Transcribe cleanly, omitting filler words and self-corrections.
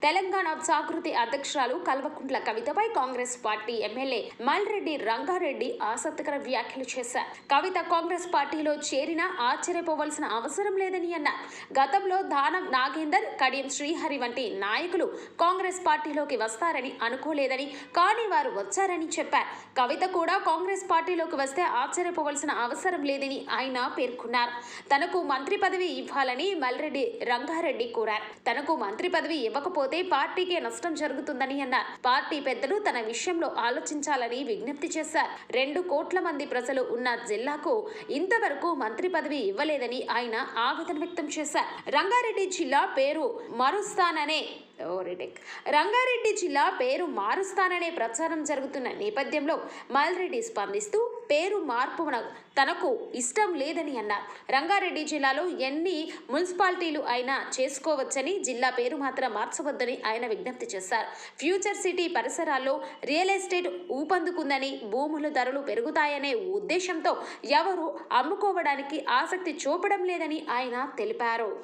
తెలంగాణ జాగృతి అధ్యక్షురాలు Kalvakuntla కవితపై Congress party MLA Malreddy Rangareddy ఆసక్తికర వ్యాఖ్యలు చేశారు. కవిత కాంగ్రెస్ పార్టీలో చేరినా ఆశ్చర్యపోవలసిన అవసరం లేదని అన్నారు. గతంలో దానం నాగేందర్, కడియం శ్రీహరి వంటి నాయకులు కాంగ్రెస్ పార్టీలోకి వస్తారని అనుకోలేదని, కానీ వారు వచ్చారని చెప్పారు. కవిత కూడా కాంగ్రెస్ పార్టీలోకి వస్తే ఆశ్చర్యపోవలసిన అవసరం లేదని ఆయన పేర్కొన్నారు. తనకు మంత్రి పదవి ఇవ్వాలని మల్రెడ్డి రంగారెడ్డి కోరారు. తనకు మంత్రి పదవి ఇవ్వకపోతే పార్టీకే నష్టం జరుగుతుందని అన్నారు. పార్టీ పెద్దలు తన విషయంలో ఆలోచించాలని విజ్ఞప్తి చేశారు. 2 కోట్ల మంది ప్రజలు ఉన్న జిల్లాకు ఇంతవరకు మంత్రి పదవి ఇవ్వలేదని ఆయన ఆవేదన వ్యక్తం చేశారు. రంగారెడ్డి జిల్లా పేరు మారుస్తాననే ప్రచారం జరుగుతున్న నేపథ్యంలో మల్రెడ్డి స్పందిస్తూ పేరు మార్పు తనకు ఇష్టం లేదని అన్నారు. రంగారెడ్డి జిల్లాలో ఎన్ని మున్సిపాలిటీలు అయినా చేసుకోవచ్చని, జిల్లా పేరు మాత్రం మార్చవద్దని ఆయన విజ్ఞప్తి చేశారు. ఫ్యూచర్ సిటీ పరిసరాల్లో రియల్ ఎస్టేట్ ఊపందుకుందని, భూముల ధరలు పెరుగుతాయనే ఉద్దేశంతో ఎవరూ అమ్ముకోవడానికి ఆసక్తి చూపడం లేదని ఆయన తెలిపారు.